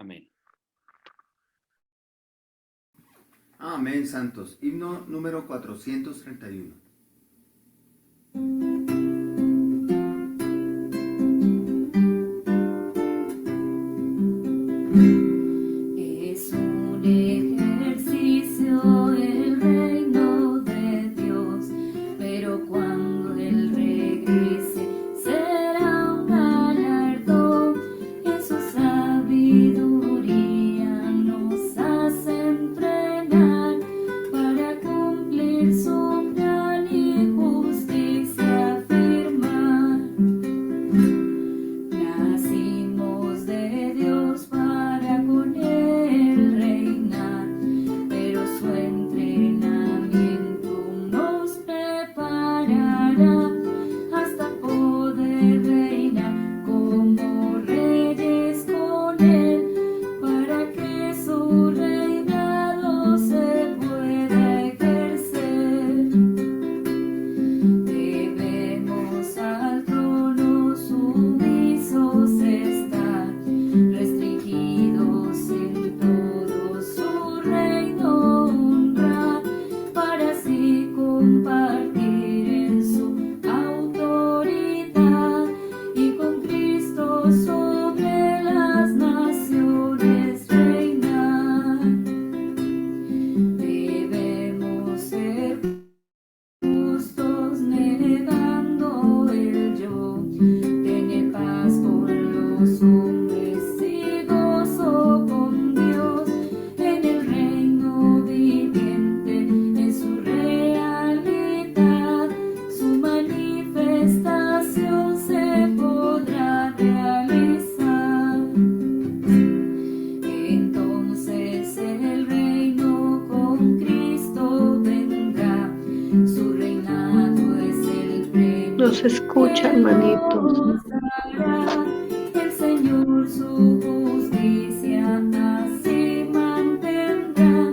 Amén. Amén, santos. Himno número 431. Es un ejercicio el reino de Dios, pero cuando Él regrese será un galardón. En su sabiduría nos hace entrenar para cumplir su plan y justicia firmar. Nacimos de Dios para con Él reinar, pero su entrenamiento nos preparará hasta poder reinar como reyes con Él, para que su reinado se pueda ejercer. Debemos al trono sumisos estar, restringidos en todo su reino honrar, para así compartir en su autoridad y con Cristo sobre las naciones reinar. Debemos ser justos negando el yo, tener paz con los hombres y gozo con Dios, en el reino viviente, en su realidad, su manifestación se podrá realizar. Entonces el reino con Cristo vendrá, su reinado es el premio Nos escucha, que hermanitos. nos dará. El Señor su justicia así mantendrá,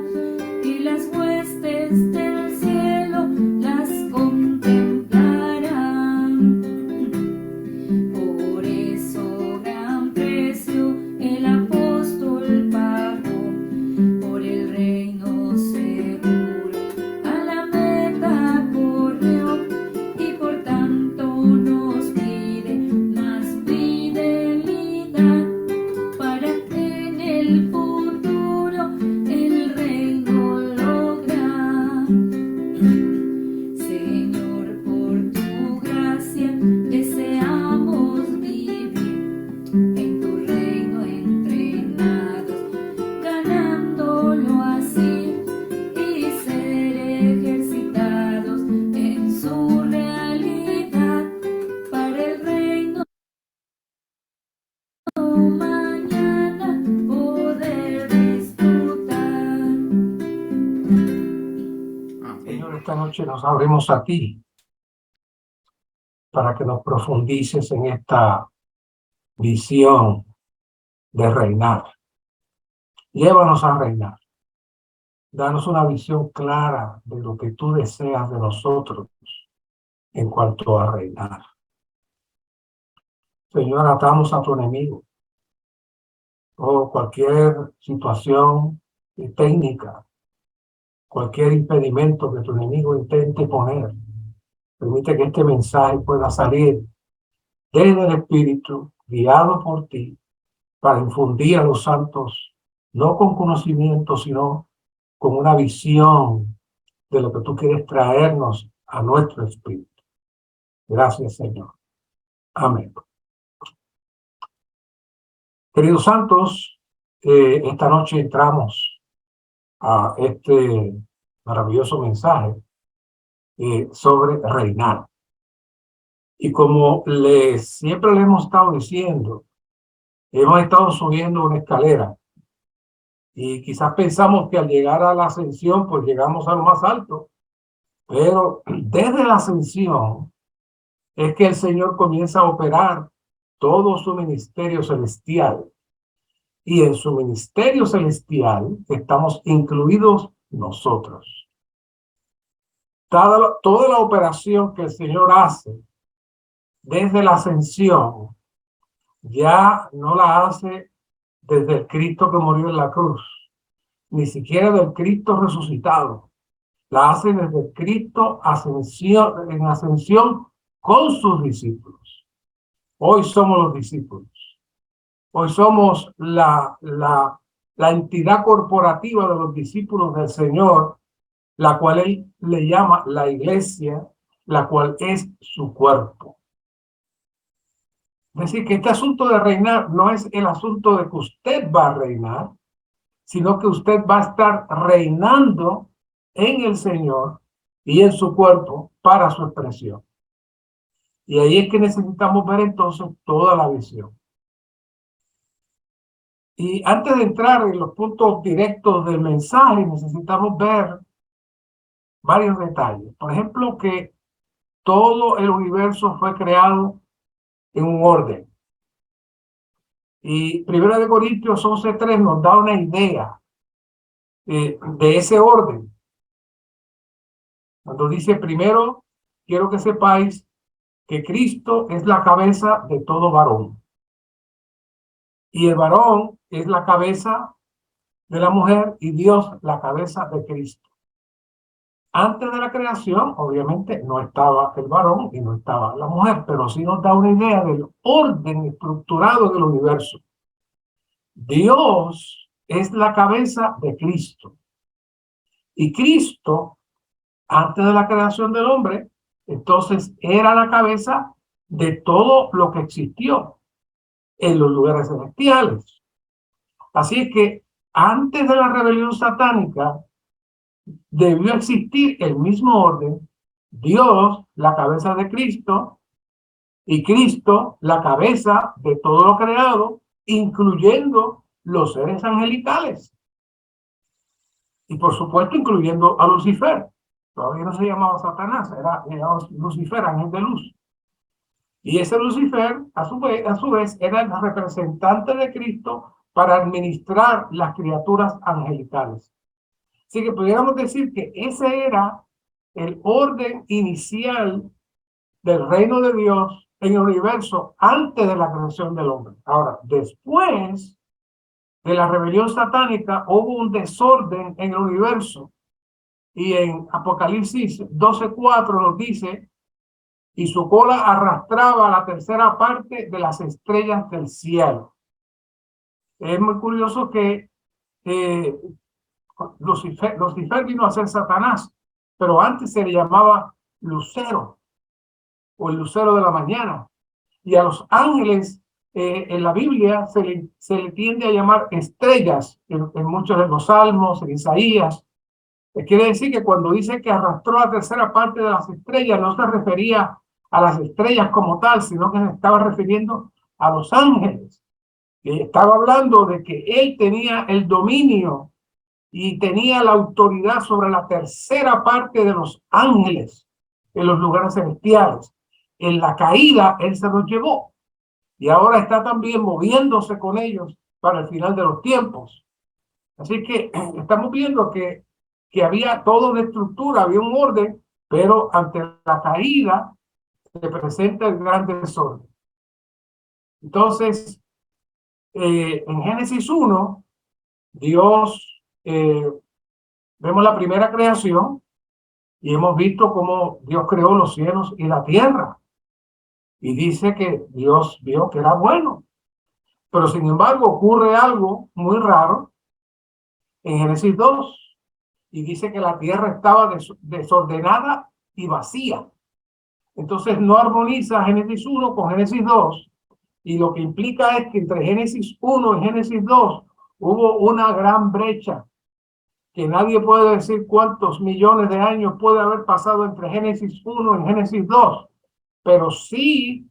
y las huestes del cielo las contemplarán. Por eso gran precio el apóstol pagó, por el reino seguro a la meta corrió, y por tanto nos pide más fidelidad para en el futuro el reino lograr. Señor, por tu gracia deseamos vivir en tu reino entrenados, ganándolo así y ser ejercitados en su realidad para el reino mañana poder disfrutar. Amén. Señor, esta noche nos abrimos a ti para que nos profundices en esta visión de reinar. Llévanos a reinar. Danos una visión clara de lo que tú deseas de nosotros en cuanto a reinar. Señor, atamos a tu enemigo o cualquier situación técnica, cualquier impedimento que tu enemigo intente poner. Permite que este mensaje pueda salir desde el Espíritu, guiado por ti, para infundir a los santos, no con conocimiento, sino con una visión de lo que tú quieres traernos a nuestro espíritu. Gracias, Señor. Amén. Queridos santos, esta noche entramos a este maravilloso mensaje sobre reinar. Y como siempre le hemos estado diciendo, hemos estado subiendo una escalera y quizás pensamos que al llegar a la ascensión, pues llegamos a lo más alto, pero desde la ascensión es que el Señor comienza a operar todo su ministerio celestial. Y en su ministerio celestial estamos incluidos nosotros. Toda la operación que el Señor hace desde la ascensión ya no la hace desde el Cristo que murió en la cruz, ni siquiera del Cristo resucitado. La hace desde el Cristo en ascensión con sus discípulos. Hoy somos los discípulos. Hoy somos la entidad corporativa de los discípulos del Señor, la cual Él le llama la iglesia, la cual es su cuerpo. Es decir, que este asunto de reinar no es el asunto de que usted va a reinar, sino que usted va a estar reinando en el Señor y en su cuerpo para su expresión. Y ahí es que necesitamos ver entonces toda la visión. Y antes de entrar en los puntos directos del mensaje, necesitamos ver varios detalles. Por ejemplo, que todo el universo fue creado en un orden. Y 1 Corintios 11:3 nos da una idea de ese orden. Cuando dice, primero, quiero que sepáis que Cristo es la cabeza de todo varón. Y el varón es la cabeza de la mujer y Dios la cabeza de Cristo. Antes de la creación, obviamente, no estaba el varón y no estaba la mujer, pero sí nos da una idea del orden estructurado del universo. Dios es la cabeza de Cristo. Y Cristo, antes de la creación del hombre, entonces era la cabeza de todo lo que existió en los lugares celestiales. Así es que antes de la rebelión satánica, debió existir el mismo orden, Dios, la cabeza de Cristo, y Cristo, la cabeza de todo lo creado, incluyendo los seres angelicales. Y por supuesto, incluyendo a Lucifer. Todavía no se llamaba Satanás, era Lucifer, ángel de luz. Y ese Lucifer, a su vez, era el representante de Cristo para administrar las criaturas angelicales. Así que pudiéramos decir que ese era el orden inicial del reino de Dios en el universo antes de la creación del hombre. Ahora, después de la rebelión satánica hubo un desorden en el universo. Y en Apocalipsis 12:4 nos dice, y su cola arrastraba la tercera parte de las estrellas del cielo. Es muy curioso que Lucifer vino a ser Satanás, pero antes se le llamaba Lucero, o el lucero de la mañana. Y a los ángeles en la Biblia se le tiende a llamar estrellas, en muchos de los salmos, en Isaías. Quiere decir que cuando dice que arrastró la tercera parte de las estrellas, no se refería a las estrellas como tal, sino que se estaba refiriendo a los ángeles. Y estaba hablando de que él tenía el dominio y tenía la autoridad sobre la tercera parte de los ángeles en los lugares celestiales. En la caída, él se los llevó. Y ahora está también moviéndose con ellos para el final de los tiempos. Así que estamos viendo que había toda una estructura, había un orden, pero ante la caída se presenta el gran desorden. Entonces, en Génesis 1, Dios, vemos la primera creación y hemos visto cómo Dios creó los cielos y la tierra. Y dice que Dios vio que era bueno. Pero sin embargo ocurre algo muy raro en Génesis 2. Y dice que la tierra estaba desordenada y vacía. Entonces no armoniza Génesis 1 con Génesis 2. Y lo que implica es que entre Génesis 1 y Génesis 2 hubo una gran brecha, que nadie puede decir cuántos millones de años puede haber pasado entre Génesis 1 y Génesis 2. Pero sí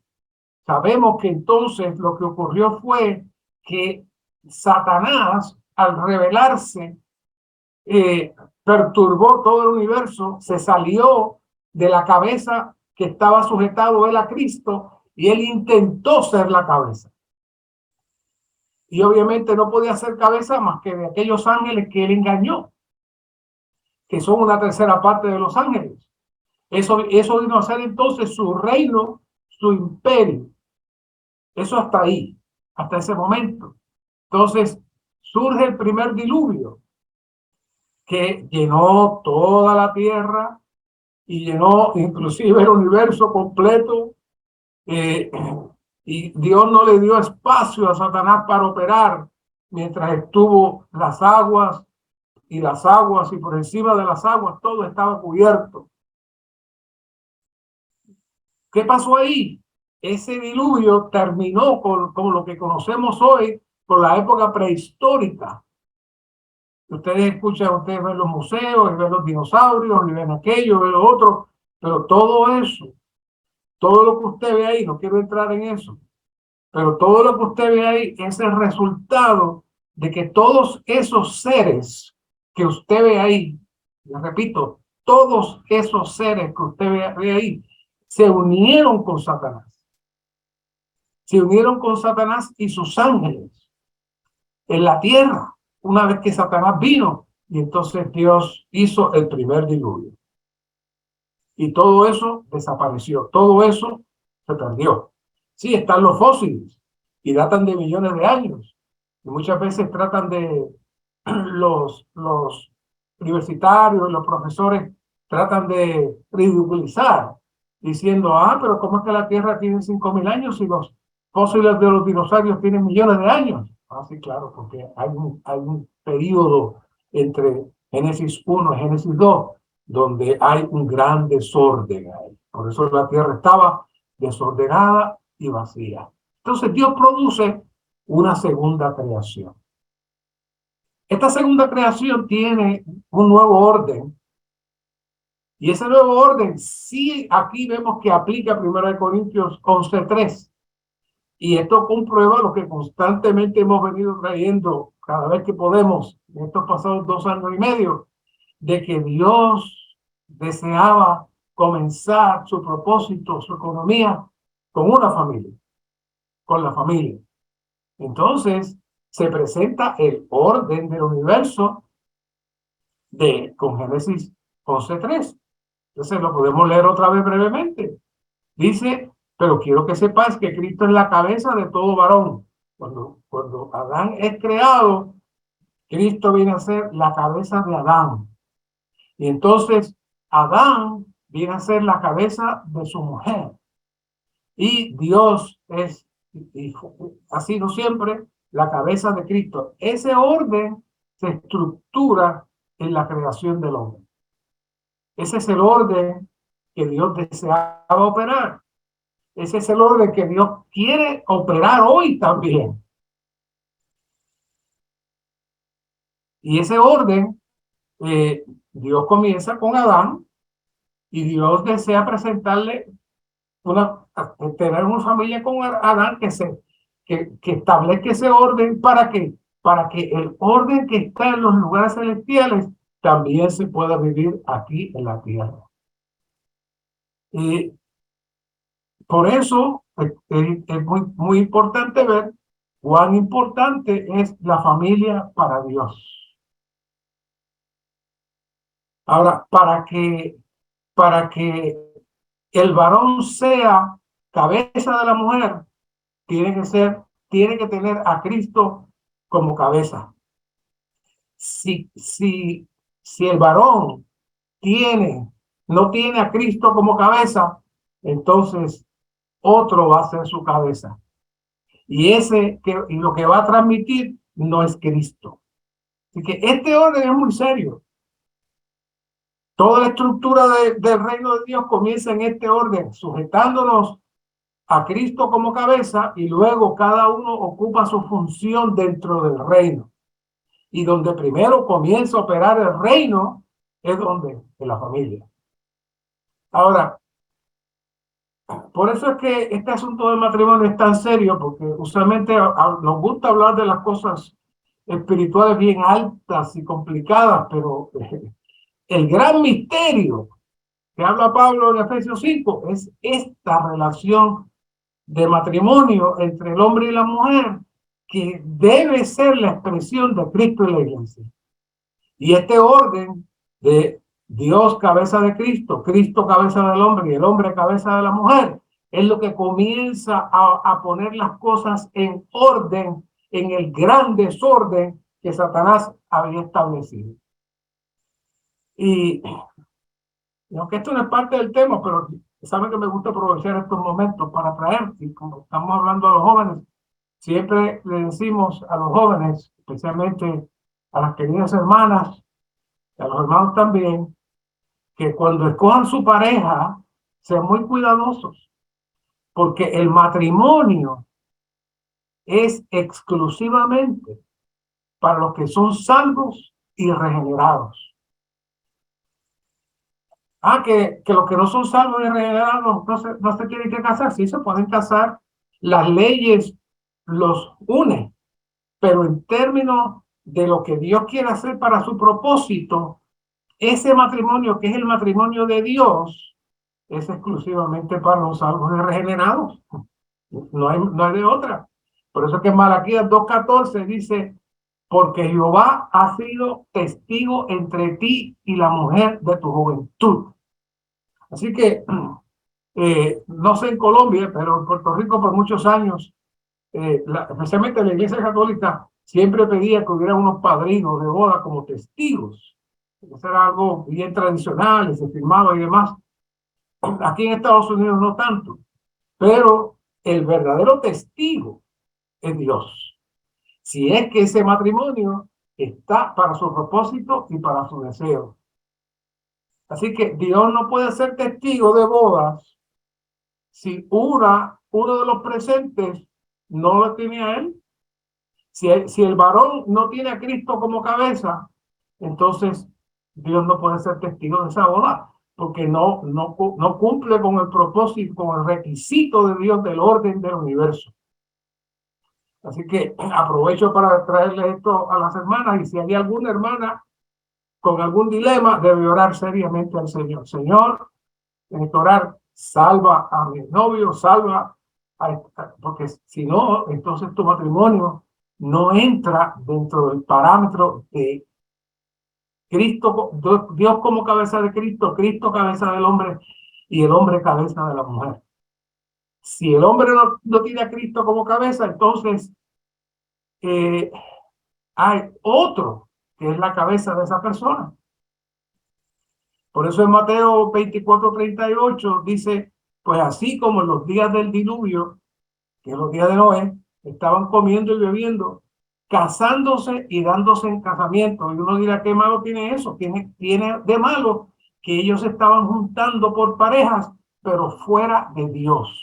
sabemos que entonces lo que ocurrió fue que Satanás, al rebelarse, perturbó todo el universo, se salió de la cabeza que estaba sujetado él a Cristo y él intentó ser la cabeza. Y obviamente no podía ser cabeza más que de aquellos ángeles que él engañó, que son una tercera parte de los ángeles. Eso vino a ser entonces su reino, su imperio. Eso hasta ahí, hasta ese momento. Entonces surge el primer diluvio que llenó toda la tierra y llenó inclusive el universo completo. Y Dios no le dio espacio a Satanás para operar mientras estuvo las aguas y por encima de las aguas todo estaba cubierto. ¿Qué pasó ahí? Ese diluvio terminó con lo que conocemos hoy, con la época prehistórica. Ustedes escuchan, ustedes ven los museos, y ven los dinosaurios, y ven aquello, ven lo otro, pero todo eso, todo lo que usted ve ahí, no quiero entrar en eso, pero todo lo que usted ve ahí es el resultado de que todos esos seres que usted ve ahí, les repito, todos esos seres que usted ve ahí, se unieron con Satanás. Se unieron con Satanás y sus ángeles en la tierra, una vez que Satanás vino, y entonces Dios hizo el primer diluvio. Y todo eso desapareció, todo eso se perdió. Sí, están los fósiles y datan de millones de años. Y muchas veces tratan de, los universitarios, los profesores, tratan de ridiculizar, diciendo, pero ¿cómo es que la Tierra tiene 5.000 años y los fósiles de los dinosaurios tienen millones de años? Sí, claro, porque hay un periodo entre Génesis 1 y Génesis 2 donde hay un gran desorden ahí. Por eso la tierra estaba desordenada y vacía. Entonces Dios produce una segunda creación. Esta segunda creación tiene un nuevo orden. Y ese nuevo orden, sí, aquí vemos que aplica 1 Corintios 11:3. Y esto comprueba lo que constantemente hemos venido trayendo cada vez que podemos, en estos pasados 2 años y medio, de que Dios deseaba comenzar su propósito, su economía, con una familia, con la familia. Entonces, se presenta el orden del universo con Génesis 11:3. Entonces, lo podemos leer otra vez brevemente. Dice, pero quiero que sepas que Cristo es la cabeza de todo varón. Cuando Adán es creado, Cristo viene a ser la cabeza de Adán. Y entonces Adán viene a ser la cabeza de su mujer. Y Dios ha sido siempre la cabeza de Cristo. Ese orden se estructura en la creación del hombre. Ese es el orden que Dios deseaba operar. Ese es el orden que Dios quiere operar hoy también. Y ese orden, Dios comienza con Adán y Dios desea presentarle tener una familia con Adán que establezca ese orden para que el orden que está en los lugares celestiales también se pueda vivir aquí en la tierra. Y por eso es muy importante ver cuán importante es la familia para Dios. Ahora, para que el varón sea cabeza de la mujer, tiene que tener a Cristo como cabeza. Si el varón no tiene a Cristo como cabeza, entonces otro va a ser su cabeza. Y lo que va a transmitir no es Cristo. Así que este orden es muy serio. Toda la estructura del reino de Dios comienza en este orden, sujetándonos a Cristo como cabeza, y luego cada uno ocupa su función dentro del reino. Y donde primero comienza a operar el reino es en la familia. Ahora, por eso es que este asunto del matrimonio es tan serio, porque usualmente nos gusta hablar de las cosas espirituales bien altas y complicadas, pero el gran misterio que habla Pablo en Efesios 5 es esta relación de matrimonio entre el hombre y la mujer, que debe ser la expresión de Cristo y la iglesia. Y este orden de Dios cabeza de Cristo, Cristo cabeza del hombre y el hombre cabeza de la mujer, es lo que comienza a poner las cosas en orden en el gran desorden que Satanás había establecido. Y aunque esto no es parte del tema, pero saben que me gusta aprovechar estos momentos para traer, y como estamos hablando a los jóvenes, siempre le decimos a los jóvenes, especialmente a las queridas hermanas, y a los hermanos también, que cuando escojan su pareja, sean muy cuidadosos, porque el matrimonio es exclusivamente para los que son salvos y regenerados. Que los que no son salvos y regenerados no se tienen que casar, sí se pueden casar, las leyes los unen, pero en términos de lo que Dios quiere hacer para su propósito, ese matrimonio que es el matrimonio de Dios es exclusivamente para los salvos y regenerados. No hay de otra. Por eso que en Malaquías 2:14 dice, porque Jehová ha sido testigo entre ti y la mujer de tu juventud. Así que, no sé en Colombia, pero en Puerto Rico por muchos años, especialmente la Iglesia Católica, siempre pedía que hubiera unos padrinos de boda como testigos. Eso era algo bien tradicional, y se firmaba y demás. Aquí en Estados Unidos no tanto, pero el verdadero testigo es Dios. Si es que ese matrimonio está para su propósito y para su deseo. Así que Dios no puede ser testigo de bodas si uno de los presentes no lo tiene a él. Si el varón no tiene a Cristo como cabeza, entonces Dios no puede ser testigo de esa boda, porque no cumple con el propósito, con el requisito de Dios del orden del universo. Así que aprovecho para traerle esto a las hermanas, y si hay alguna hermana con algún dilema, debe orar seriamente al Señor. Señor, tienes que orar, salva a mi novio, porque si no, entonces tu matrimonio no entra dentro del parámetro de Cristo, Dios como cabeza de Cristo, Cristo cabeza del hombre y el hombre cabeza de la mujer. Si el hombre no tiene a Cristo como cabeza, entonces hay otro que es la cabeza de esa persona. Por eso en Mateo 24:38 dice, pues así como en los días del diluvio, que en los días de Noé, estaban comiendo y bebiendo, casándose y dándose en casamiento. Y uno dirá, ¿qué malo tiene eso? Tiene de malo que ellos estaban juntando por parejas, pero fuera de Dios,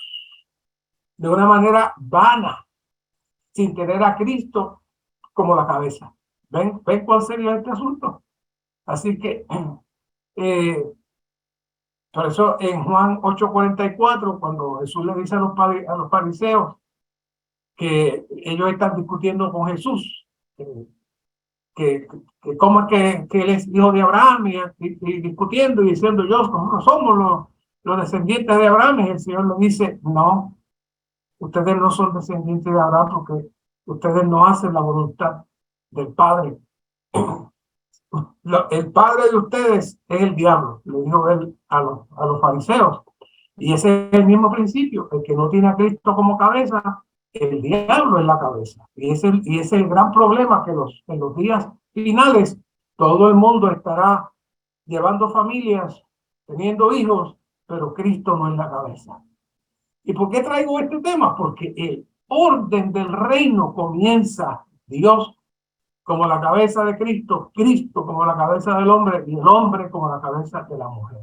de una manera vana, sin tener a Cristo como la cabeza. ¿Ven cuál sería este asunto? Así que, por eso en Juan 8:44, cuando Jesús le dice a los fariseos que ellos están discutiendo con Jesús, que cómo es que él es hijo de Abraham, y discutiendo y diciendo, nosotros no somos los descendientes de Abraham, y el Señor le dice, no, ustedes no son descendientes de Abraham porque ustedes no hacen la voluntad del Padre. El padre de ustedes es el diablo, le dijo él a los fariseos. Y ese es el mismo principio, el que no tiene a Cristo como cabeza, el diablo es la cabeza. Y ese es el gran problema, que en los días finales todo el mundo estará llevando familias, teniendo hijos, pero Cristo no es la cabeza. ¿Y por qué traigo este tema? Porque el orden del reino comienza Dios como la cabeza de Cristo, Cristo como la cabeza del hombre y el hombre como la cabeza de la mujer.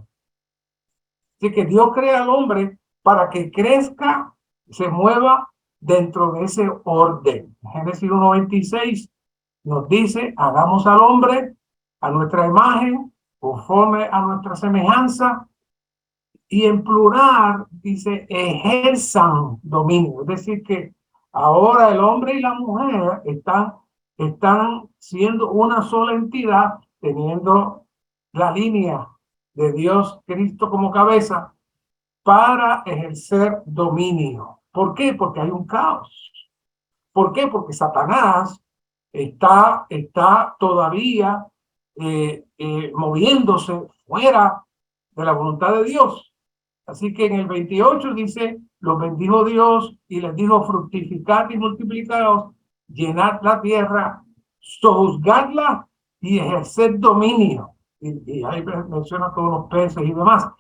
Así que Dios crea al hombre para que crezca, se mueva dentro de ese orden. Génesis 1:26 nos dice, hagamos al hombre a nuestra imagen, conforme a nuestra semejanza, y en plural dice, ejerzan dominio. Es decir, que ahora el hombre y la mujer están siendo una sola entidad, teniendo la línea de Dios, Cristo como cabeza, para ejercer dominio. ¿Por qué? Porque hay un caos. ¿Por qué? Porque Satanás está todavía moviéndose fuera de la voluntad de Dios. Así que en el 28 dice, los bendijo Dios y les dijo, fructificad y multiplicaos, llenar la tierra, sojuzgarla y ejercer dominio. Y ahí menciona todos los peces y demás.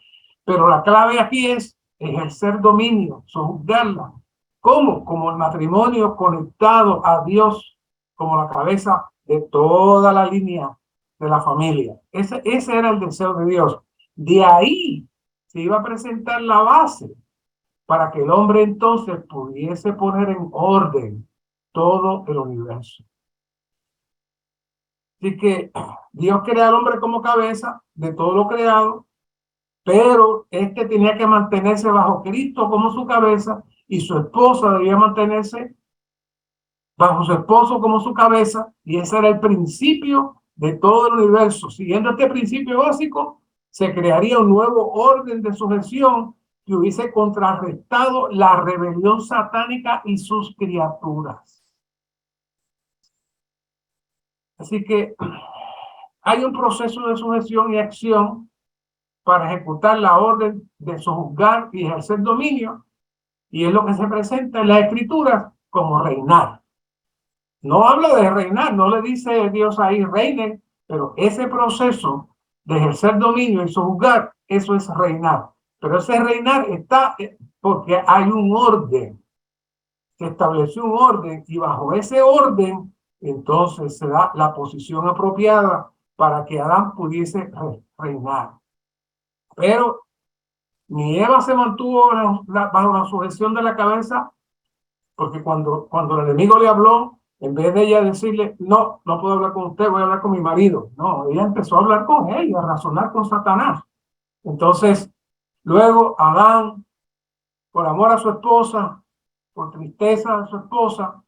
Pero la clave aquí es ejercer dominio, sojuzgarla. ¿Cómo? Como el matrimonio conectado a Dios como la cabeza de toda la línea de la familia. Ese era el deseo de Dios. De ahí se iba a presentar la base para que el hombre entonces pudiese poner en orden todo el universo. Así que Dios crea al hombre como cabeza de todo lo creado, pero este tenía que mantenerse bajo Cristo como su cabeza y su esposa debía mantenerse bajo su esposo como su cabeza, y ese era el principio de todo el universo. Siguiendo este principio básico, se crearía un nuevo orden de sujeción que hubiese contrarrestado la rebelión satánica y sus criaturas. Así que hay un proceso de sujeción y acción para ejecutar la orden de sojuzgar y ejercer dominio, y es lo que se presenta en las Escrituras como reinar. No habla de reinar, no le dice Dios ahí reinen, pero ese proceso de ejercer dominio y sojuzgar, eso es reinar. Pero ese reinar está porque hay un orden, se estableció un orden, y bajo ese orden entonces se da la posición apropiada para que Adán pudiese reinar. Pero ni Eva se mantuvo bajo la sujeción de la cabeza, porque cuando el enemigo le habló, en vez de ella decirle, no puedo hablar con usted, voy a hablar con mi marido. No, ella empezó a hablar con él y a razonar con Satanás. Entonces, luego Adán, por amor a su esposa, por tristeza de su esposa,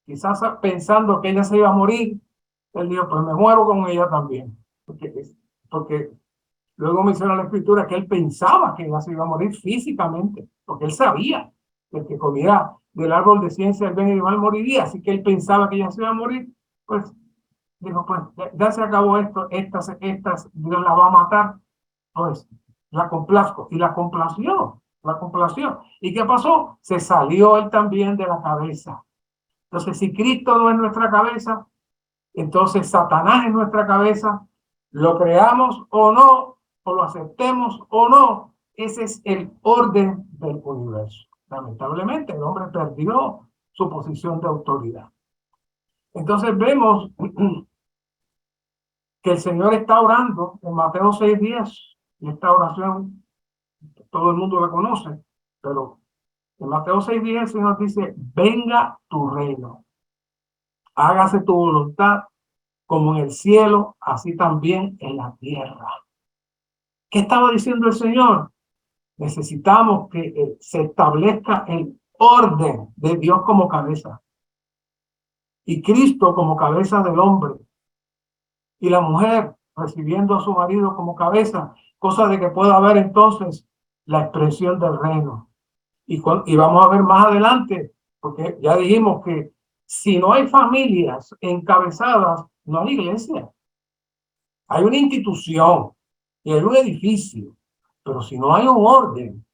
quizás pensando que ella se iba a morir, él dijo, pues me muero con ella también. Porque luego menciona la Escritura que él pensaba que ella se iba a morir físicamente, porque él sabía que el que comiera del árbol de ciencia del bien y del mal moriría, así que él pensaba que ella se iba a morir. Pues dijo, pues ya se acabó esto, estas Dios la va a matar, pues la complazco, y la complació. ¿Y qué pasó? Se salió él también de la cabeza. Entonces, si Cristo no es nuestra cabeza, entonces Satanás es nuestra cabeza, lo creamos o no, o lo aceptemos o no, ese es el orden del universo. Lamentablemente, el hombre perdió su posición de autoridad. Entonces vemos que el Señor está orando en Mateo 6:10, y esta oración todo el mundo la conoce, pero en Mateo 6:10 el Señor dice, venga tu reino, hágase tu voluntad como en el cielo, así también en la tierra. ¿Qué estaba diciendo el Señor? Necesitamos que se establezca el orden de Dios como cabeza y Cristo como cabeza del hombre y la mujer recibiendo a su marido como cabeza, cosa de que pueda haber entonces la expresión del reino. Y vamos a ver más adelante, porque ya dijimos que si no hay familias encabezadas, no hay iglesia. Hay una institución y hay un edificio, pero si no hay un orden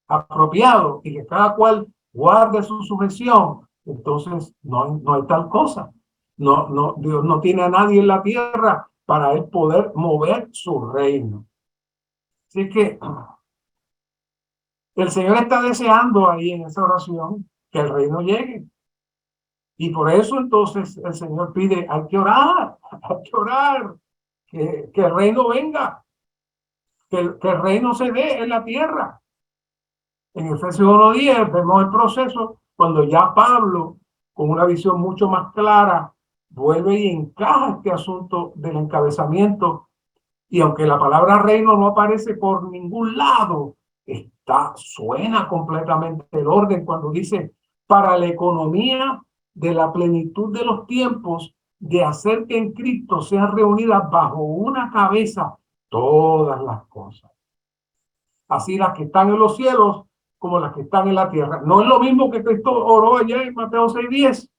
apropiado y que cada cual guarde su sujeción, entonces no hay tal cosa. Dios no tiene a nadie en la tierra para él poder mover su reino. Así que el Señor está deseando ahí en esa oración que el reino llegue. Y por eso entonces el Señor pide, hay que orar, que el reino venga, que el reino se dé en la tierra. En Efesios 1:10 vemos el proceso cuando ya Pablo, con una visión mucho más clara, vuelve y encaja este asunto del encabezamiento. Y aunque la palabra reino no aparece por ningún lado, suena completamente el orden cuando dice, para la economía de la plenitud de los tiempos, de hacer que en Cristo sean reunidas bajo una cabeza todas las cosas. Así las que están en los cielos como las que están en la tierra. No es lo mismo que Cristo oró allá en Mateo 6:10,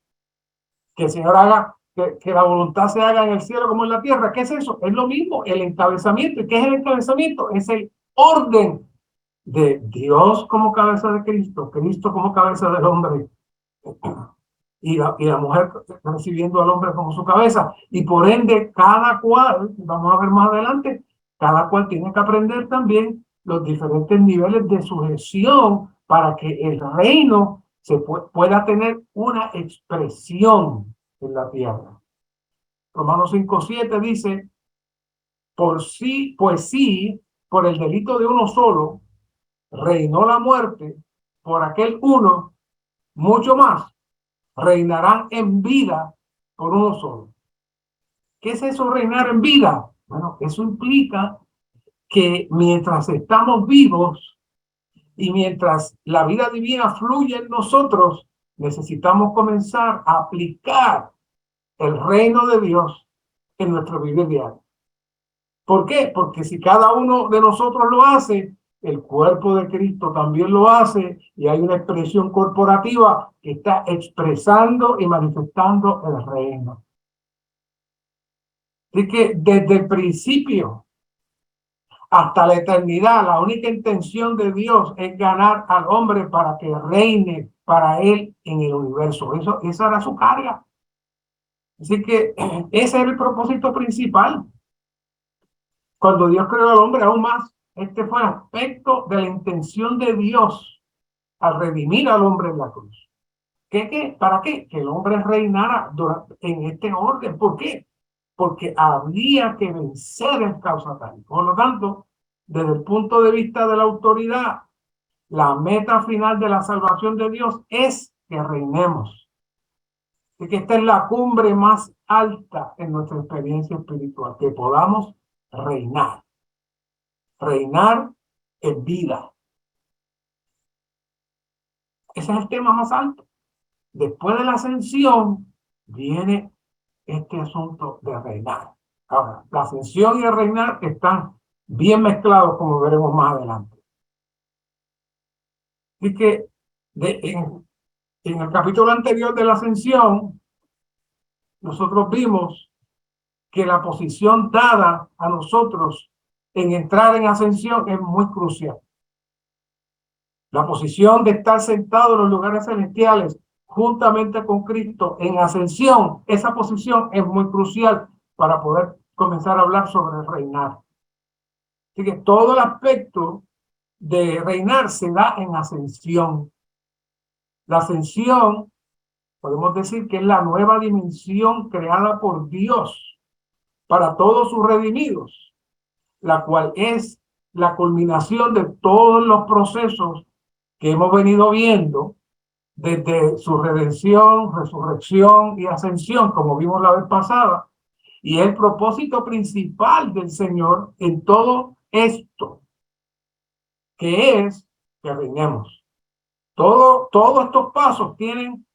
que el Señor haga, que la voluntad se haga en el cielo como en la tierra. ¿Qué es eso? Es lo mismo, el encabezamiento. ¿Y qué es el encabezamiento? Es el orden de Dios como cabeza de Cristo, Cristo como cabeza del hombre. y la mujer recibiendo al hombre como su cabeza. Y por ende, cada cual, vamos a ver más adelante, cada cual tiene que aprender también los diferentes niveles de sujeción para que el reino pueda tener una expresión en la tierra. Romanos 5:7 dice, pues sí, por el delito de uno solo, reinó la muerte, por aquel uno, mucho más reinarán en vida por uno solo. ¿Qué es eso, reinar en vida? Bueno, eso implica que mientras estamos vivos y mientras la vida divina fluye en nosotros, necesitamos comenzar a aplicar el reino de Dios en nuestro vivir diario. ¿Por qué? Porque si cada uno de nosotros lo hace, el cuerpo de Cristo también lo hace y hay una expresión corporativa que está expresando y manifestando el reino. Así que desde el principio hasta la eternidad, la única intención de Dios es ganar al hombre para que reine para él en el universo. Esa era su carga. Así que ese era el propósito principal. Cuando Dios creó al hombre, aún más, este fue el aspecto de la intención de Dios al redimir al hombre en la cruz. ¿Para qué? Que el hombre reinara en este orden. ¿Por qué? Porque había que vencer el caos satánico. Por lo tanto, desde el punto de vista de la autoridad, la meta final de la salvación de Dios es que reinemos. Así que esta es la cumbre más alta en nuestra experiencia espiritual, que podamos reinar. Reinar en vida. Ese es el tema más alto. Después de la ascensión, viene este asunto de reinar. Ahora, la ascensión y el reinar están bien mezclados, como veremos más adelante. Así que en el capítulo anterior de la ascensión, nosotros vimos que la posición dada a nosotros en entrar en ascensión es muy crucial. La posición de estar sentado en los lugares celestiales juntamente con Cristo en ascensión, esa posición es muy crucial para poder comenzar a hablar sobre el reinar. Así que todo el aspecto de reinar se da en ascensión. La ascensión, podemos decir que es la nueva dimensión creada por Dios para todos sus redimidos, la cual es la culminación de todos los procesos que hemos venido viendo desde su redención, resurrección y ascensión, como vimos la vez pasada. Y el propósito principal del Señor en todo esto, que es que reinemos. Todos estos pasos tienen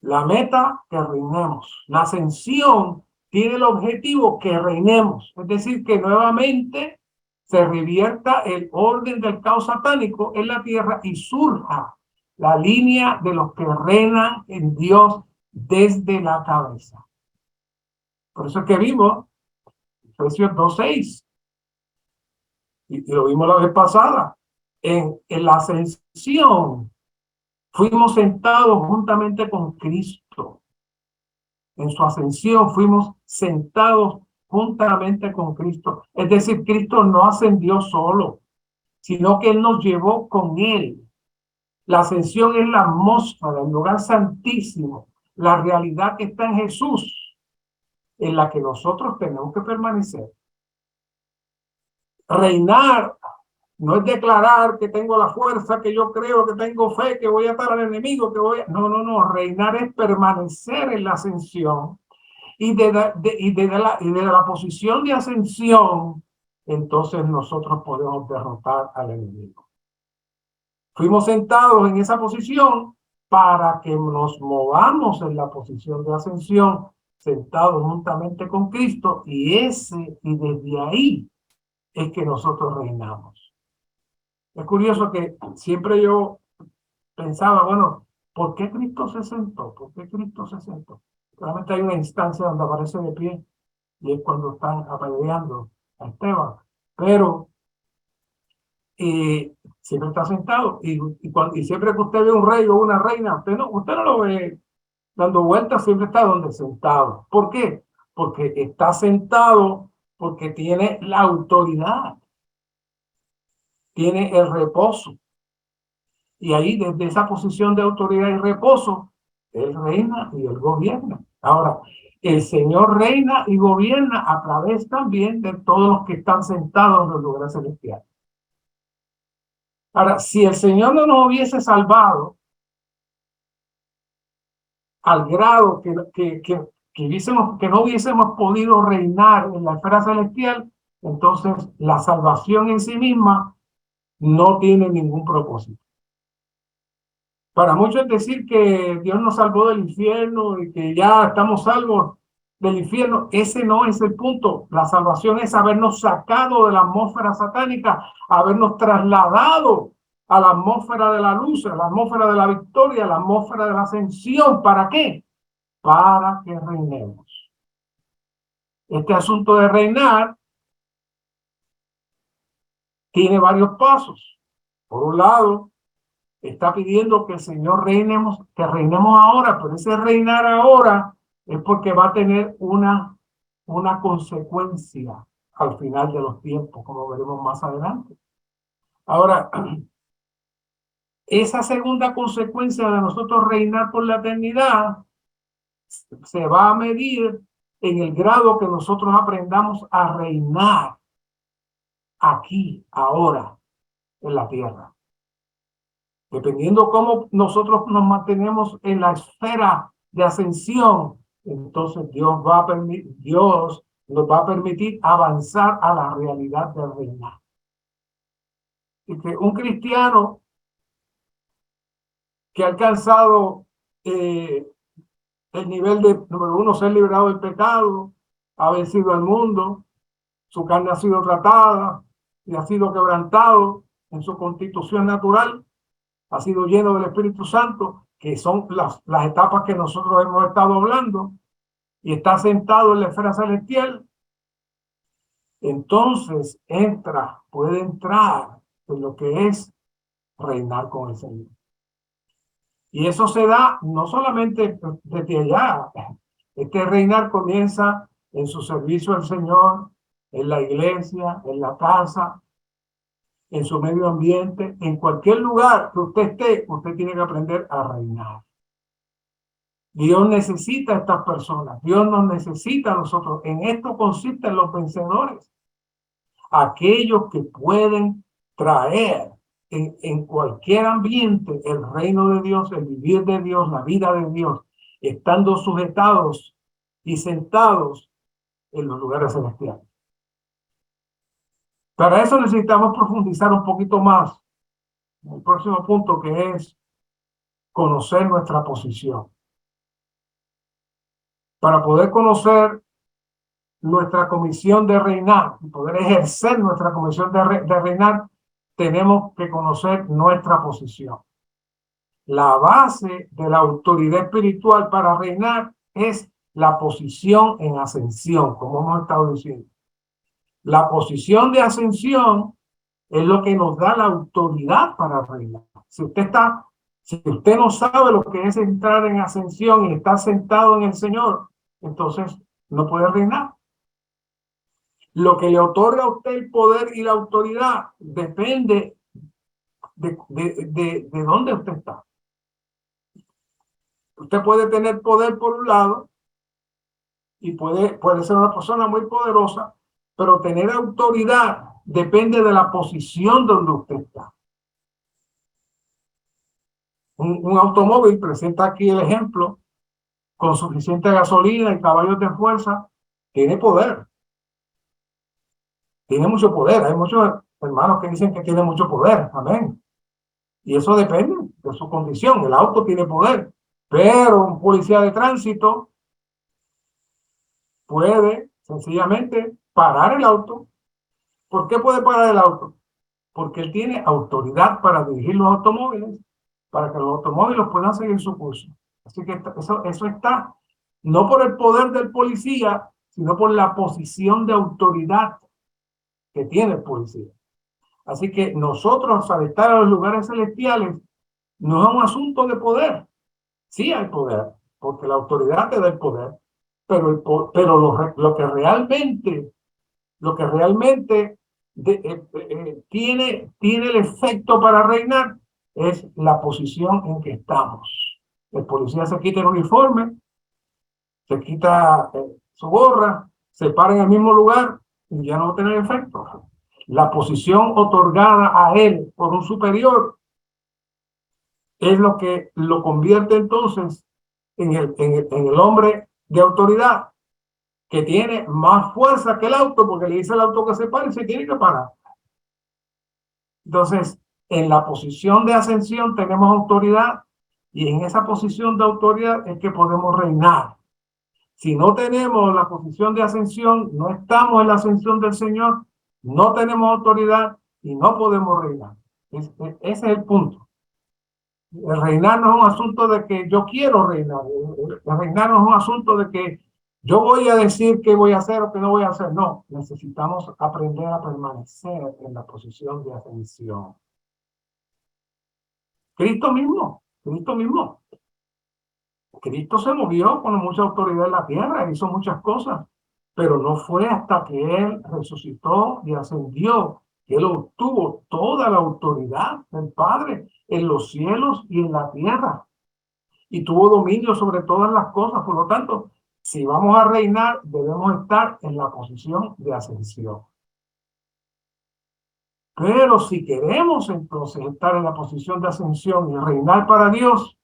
la meta que reinemos. La ascensión tiene el objetivo que reinemos. Es decir, que nuevamente se revierta el orden del caos satánico en la tierra y surja la línea de los que reinan en Dios desde la cabeza. Por eso es que vimos Efesios 2:6 y lo vimos la vez pasada. En la ascensión fuimos sentados juntamente con Cristo. En su ascensión fuimos sentados juntamente con Cristo. Es decir, Cristo no ascendió solo, sino que Él nos llevó con Él. La ascensión es la atmósfera, el lugar santísimo, la realidad que está en Jesús, en la que nosotros tenemos que permanecer. Reinar no es declarar que tengo la fuerza, que yo creo, que tengo fe, que voy a atar al enemigo, que voy a... No. Reinar es permanecer en la ascensión. Y desde la posición de ascensión, entonces nosotros podemos derrotar al enemigo. Fuimos sentados en esa posición para que nos movamos en la posición de ascensión, sentados juntamente con Cristo, y desde ahí es que nosotros reinamos. Es curioso que siempre yo pensaba, bueno, ¿por qué Cristo se sentó? ¿Por qué Cristo se sentó? Realmente hay una instancia donde aparece de pie y es cuando están apedreando a Esteban, pero siempre está sentado y siempre que usted ve un rey o una reina, usted no lo ve dando vueltas, siempre está donde sentado. ¿Por qué? Porque está sentado, porque tiene la autoridad, tiene el reposo. Y ahí, desde esa posición de autoridad y reposo, Él reina y Él gobierna. Ahora, el Señor reina y gobierna a través también de todos los que están sentados en los lugares celestiales. Ahora, si el Señor no nos hubiese salvado al grado que no hubiésemos podido reinar en la esfera celestial, entonces la salvación en sí misma no tiene ningún propósito. Para muchos decir que Dios nos salvó del infierno y que ya estamos salvos del infierno, ese no es el punto. La salvación es habernos sacado de la atmósfera satánica, habernos trasladado a la atmósfera de la luz, a la atmósfera de la victoria, a la atmósfera de la ascensión. ¿Para qué? Para que reinemos. Este asunto de reinar tiene varios pasos. Por un lado, está pidiendo que el Señor que reinemos ahora, pero ese reinar ahora es porque va a tener una consecuencia al final de los tiempos, como veremos más adelante. Ahora, esa segunda consecuencia de nosotros reinar por la eternidad se va a medir en el grado que nosotros aprendamos a reinar aquí, ahora, en la tierra. Dependiendo cómo nosotros nos mantenemos en la esfera de ascensión, entonces Dios nos va a permitir avanzar a la realidad del reinar. Y que un cristiano que ha alcanzado el nivel de, número uno, ser liberado del pecado, ha vencido al mundo, su carne ha sido tratada y ha sido quebrantado en su constitución natural, ha sido lleno del Espíritu Santo, que son las etapas que nosotros hemos estado hablando, y está sentado en la esfera celestial, entonces puede entrar en lo que es reinar con el Señor. Y eso se da no solamente desde allá. Este reinar comienza en su servicio al Señor, en la iglesia, en la casa, en su medio ambiente, en cualquier lugar que usted esté, usted tiene que aprender a reinar. Dios necesita a estas personas, Dios nos necesita a nosotros. En esto consisten los vencedores, aquellos que pueden traer en cualquier ambiente el reino de Dios, el vivir de Dios, la vida de Dios, estando sujetados y sentados en los lugares celestiales. Para eso necesitamos profundizar un poquito más en el próximo punto, que es conocer nuestra posición. Para poder conocer nuestra comisión de reinar y poder ejercer nuestra comisión de reinar, tenemos que conocer nuestra posición. La base de la autoridad espiritual para reinar es la posición en ascensión, como hemos estado diciendo. La posición de ascensión es lo que nos da la autoridad para reinar. Si usted no sabe lo que es entrar en ascensión y estar sentado en el Señor, entonces no puede reinar. Lo que le otorga a usted el poder y la autoridad depende de dónde usted está. Usted puede tener poder por un lado y puede ser una persona muy poderosa, pero tener autoridad depende de la posición donde usted está. Un automóvil, presenta aquí el ejemplo, con suficiente gasolina y caballos de fuerza, tiene poder. Tiene mucho poder. Hay muchos hermanos que dicen que tiene mucho poder. Amén. Y eso depende de su condición. El auto tiene poder. Pero un policía de tránsito puede sencillamente parar el auto. ¿Por qué puede parar el auto? Porque él tiene autoridad para dirigir los automóviles, para que los automóviles puedan seguir su curso. Así que eso está no por el poder del policía, sino por la posición de autoridad que tiene el policía. Así que nosotros, al estar en los lugares celestiales, no es un asunto de poder. Sí hay poder, porque la autoridad te da el poder, pero lo que realmente tiene el efecto para reinar es la posición en que estamos. El policía se quita el uniforme, se quita su gorra, se para en el mismo lugar y ya no va a tener efecto. La posición otorgada a él por un superior es lo que lo convierte entonces en el hombre de autoridad, que tiene más fuerza que el auto, porque le dice al auto que se pare y se tiene que parar. Entonces, en la posición de ascensión tenemos autoridad, y en esa posición de autoridad es que podemos reinar. Si no tenemos la posición de ascensión, no estamos en la ascensión del Señor, no tenemos autoridad y no podemos reinar. Ese es el punto. El reinar no es un asunto de que yo quiero reinar. El reinar no es un asunto de que yo voy a decir qué voy a hacer o qué no voy a hacer. No, necesitamos aprender a permanecer en la posición de ascensión. Cristo mismo. Cristo se movió con mucha autoridad en la tierra, hizo muchas cosas, pero no fue hasta que Él resucitó y ascendió que Él obtuvo toda la autoridad del Padre en los cielos y en la tierra, y tuvo dominio sobre todas las cosas. Por lo tanto, si vamos a reinar, debemos estar en la posición de ascensión. Pero si queremos entonces estar en la posición de ascensión y reinar para Dios,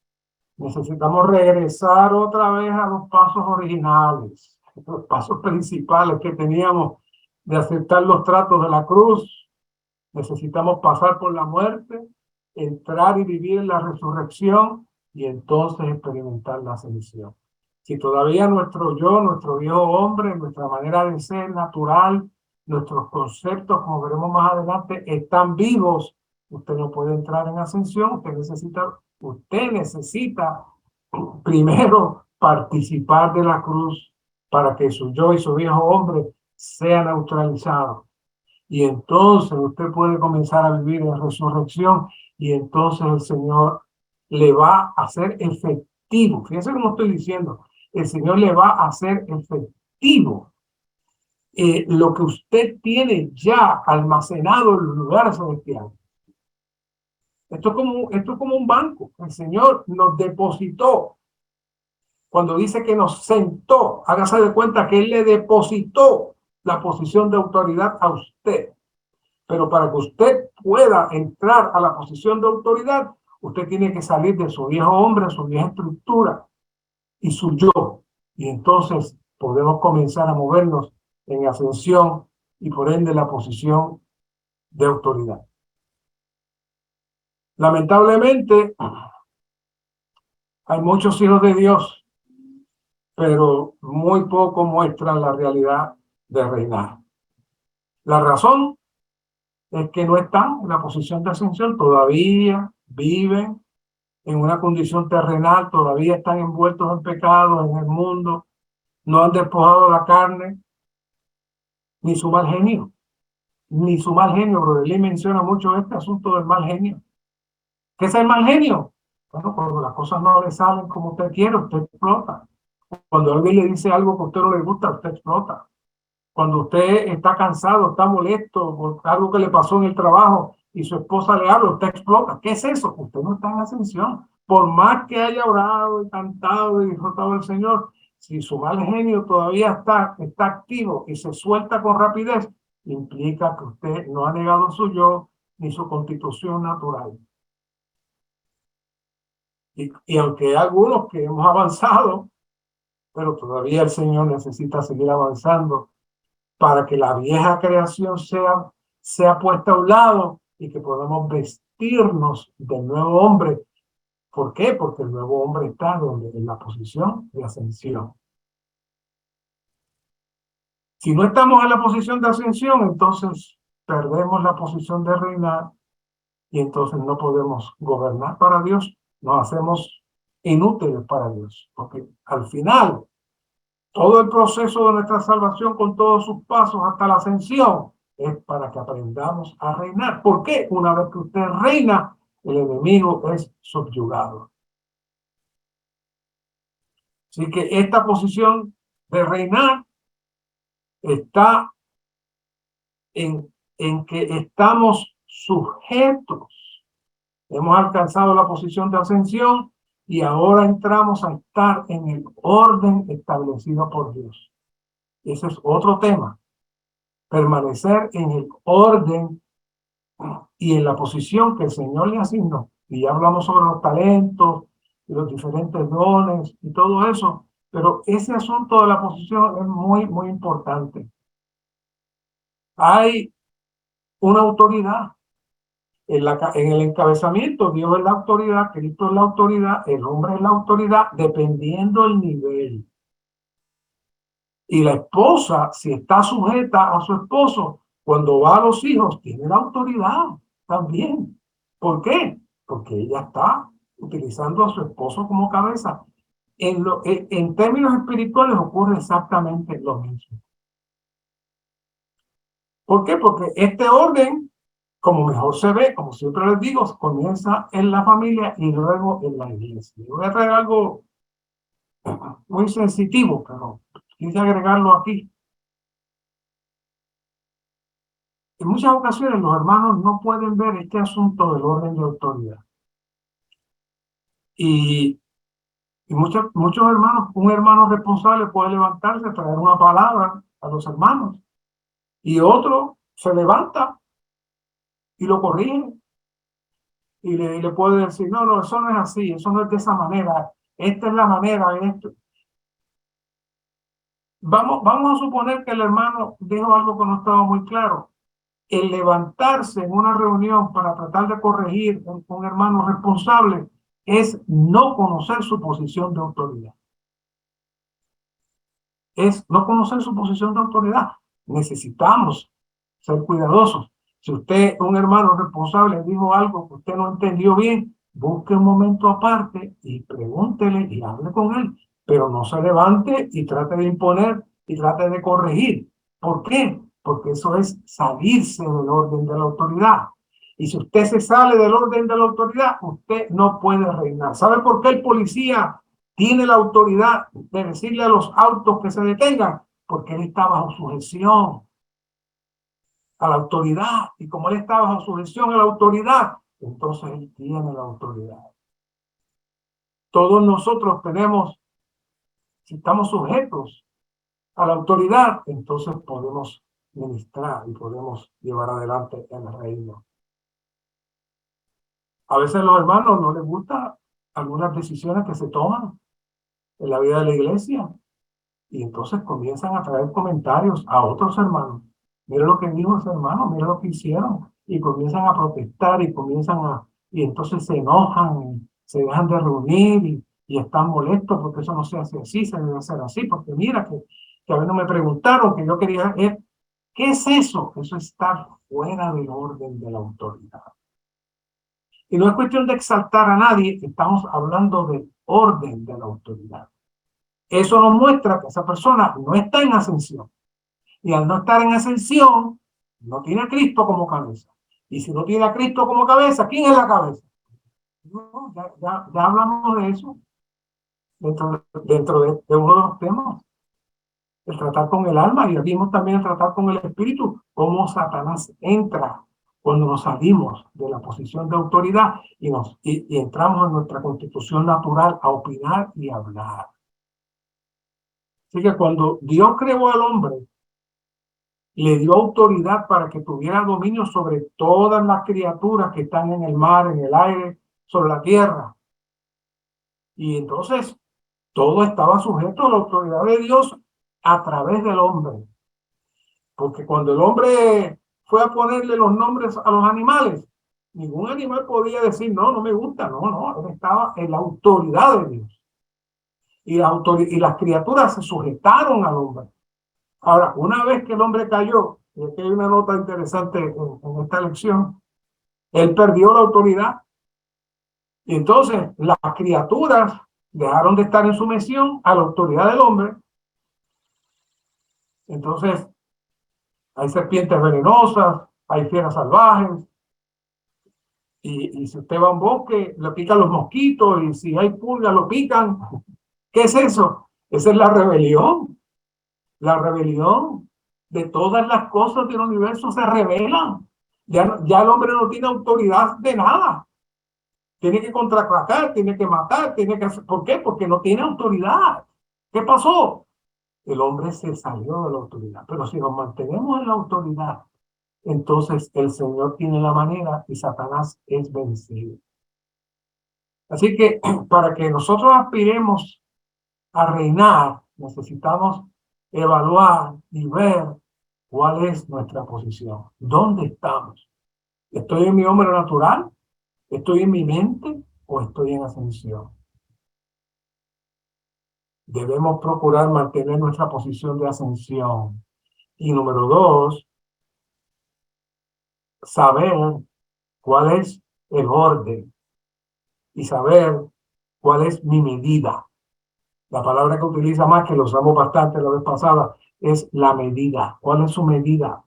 necesitamos regresar otra vez a los pasos originales, los pasos principales que teníamos de aceptar los tratos de la cruz. Necesitamos pasar por la muerte, entrar y vivir la resurrección y entonces experimentar la ascensión. Si todavía nuestro viejo hombre, nuestra manera de ser natural, nuestros conceptos, como veremos más adelante, están vivos, usted no puede entrar en ascensión. Usted necesita primero participar de la cruz para que su yo y su viejo hombre sean neutralizados. Y entonces usted puede comenzar a vivir en resurrección, y entonces el Señor le va a hacer efectivo. Fíjense cómo estoy diciendo. El Señor le va a hacer efectivo lo que usted tiene ya almacenado en los lugares celestiales. Esto es como un banco. El Señor nos depositó. Cuando dice que nos sentó, hágase de cuenta que Él le depositó la posición de autoridad a usted. Pero para que usted pueda entrar a la posición de autoridad, usted tiene que salir de su viejo hombre, su vieja estructura y su yo. Y entonces podemos comenzar a movernos en ascensión y por ende la posición de autoridad. Lamentablemente, hay muchos hijos de Dios, pero muy poco muestran la realidad de reinar. La razón es que no están en la posición de ascensión, todavía viven en una condición terrenal, todavía están envueltos en pecado, en el mundo, no han despojado la carne, ni su mal genio. Brother Lee menciona mucho este asunto del mal genio. ¿Qué es el mal genio? Bueno, cuando las cosas no le salen como usted quiere, usted explota. Cuando alguien le dice algo que a usted no le gusta, usted explota. Cuando usted está cansado, está molesto por algo que le pasó en el trabajo y su esposa le habla, usted explota. ¿Qué es eso? Usted no está en ascensión. Por más que haya orado y cantado y disfrutado del Señor, si su mal genio todavía está activo y se suelta con rapidez, implica que usted no ha negado su yo ni su constitución natural. Y aunque hay algunos que hemos avanzado, pero todavía el Señor necesita seguir avanzando para que la vieja creación sea puesta a un lado y que podamos vestirnos del nuevo hombre. ¿Por qué? Porque el nuevo hombre está en la posición de ascensión. Si no estamos en la posición de ascensión, entonces perdemos la posición de reinar y entonces no podemos gobernar para Dios, nos hacemos inútiles para Dios, porque al final todo el proceso de nuestra salvación con todos sus pasos hasta la ascensión es para que aprendamos a reinar. ¿Por qué? Una vez que usted reina, el enemigo es subyugado. Así que esta posición de reinar está en que estamos sujetos. Hemos alcanzado la posición de ascensión y ahora entramos a estar en el orden establecido por Dios. Ese es otro tema. Permanecer en el orden y en la posición que el Señor le asignó. Y ya hablamos sobre los talentos y los diferentes dones y todo eso, pero ese asunto de la posición es muy, muy importante. Hay una autoridad. En el encabezamiento, Dios es la autoridad, Cristo es la autoridad, el hombre es la autoridad, dependiendo del nivel. Y la esposa, si está sujeta a su esposo, cuando va a los hijos, tiene la autoridad también. ¿Por qué? Porque ella está utilizando a su esposo como cabeza. En términos espirituales ocurre exactamente lo mismo. ¿Por qué? Porque este orden, como mejor se ve, como siempre les digo, comienza en la familia y luego en la iglesia. Voy a traer algo muy sensitivo, pero quise agregarlo aquí. En muchas ocasiones los hermanos no pueden ver este asunto del orden de autoridad. Y muchos hermanos, un hermano responsable puede levantarse, traer una palabra a los hermanos, y otro se levanta y lo corrige y le puede decir, no, eso no es así, eso no es de esa manera, esta es la manera, esto. Vamos a suponer que el hermano dijo algo que no estaba muy claro. El levantarse en una reunión para tratar de corregir a un hermano responsable es no conocer su posición de autoridad. Es no conocer su posición de autoridad. Necesitamos ser cuidadosos. Si usted, un hermano responsable, dijo algo que usted no entendió bien, busque un momento aparte y pregúntele y hable con él. Pero no se levante y trate de imponer y trate de corregir. ¿Por qué? Porque eso es salirse del orden de la autoridad. Y si usted se sale del orden de la autoridad, usted no puede reinar. ¿Sabe por qué el policía tiene la autoridad de decirle a los autos que se detengan? Porque él está bajo sujeción a la autoridad. Y como él está bajo sujeción a la autoridad, entonces él tiene la autoridad. Todos nosotros tenemos, si estamos sujetos a la autoridad, entonces podemos ministrar y podemos llevar adelante el reino. A veces a los hermanos no les gustan algunas decisiones que se toman en la vida de la iglesia y entonces comienzan a traer comentarios a otros hermanos. Mira lo que dijo ese hermano, mira lo que hicieron, y comienzan a protestar y entonces se enojan, se dejan de reunir y están molestos porque eso no se hace así, se debe hacer así, porque mira que a mí no me preguntaron, que yo quería ver. ¿Qué es eso? Eso está fuera del orden de la autoridad. Y no es cuestión de exaltar a nadie, estamos hablando del orden de la autoridad. Eso nos muestra que esa persona no está en ascensión. Y al no estar en ascensión, no tiene a Cristo como cabeza. Y si no tiene a Cristo como cabeza, ¿quién es la cabeza? No, ya hablamos de eso dentro de uno de los temas. El tratar con el alma, y vimos también el tratar con el espíritu, cómo Satanás entra cuando nos salimos de la posición de autoridad y entramos en nuestra constitución natural a opinar y hablar. Así que cuando Dios creó al hombre, le dio autoridad para que tuviera dominio sobre todas las criaturas que están en el mar, en el aire, sobre la tierra. Y entonces todo estaba sujeto a la autoridad de Dios a través del hombre. Porque cuando el hombre fue a ponerle los nombres a los animales, ningún animal podía decir, no me gusta, no, él estaba en la autoridad de Dios. Y las criaturas se sujetaron al hombre. Ahora, una vez que el hombre cayó, y aquí hay una nota interesante en esta lección, él perdió la autoridad. Y entonces las criaturas dejaron de estar en sumisión a la autoridad del hombre. Entonces, hay serpientes venenosas, hay fieras salvajes, y si usted va a un bosque, le pican los mosquitos, y si hay pulgas, lo pican. ¿Qué es eso? Esa es la rebelión. La rebelión de todas las cosas del universo se revelan. Ya el hombre no tiene autoridad de nada. Tiene que contraatacar, tiene que matar, tiene que hacer. ¿Por qué? Porque no tiene autoridad. ¿Qué pasó? El hombre se salió de la autoridad. Pero si nos mantenemos en la autoridad, entonces el Señor tiene la manera y Satanás es vencido. Así que para que nosotros aspiremos a reinar, necesitamos evaluar y ver cuál es nuestra posición. ¿Dónde estamos? ¿Estoy en mi hombre natural? ¿Estoy en mi mente o estoy en ascensión? Debemos procurar mantener nuestra posición de ascensión. Y número 2, saber cuál es el orden y saber cuál es mi medida. La palabra que utiliza más, que lo usamos bastante la vez pasada, es la medida. ¿Cuál es su medida?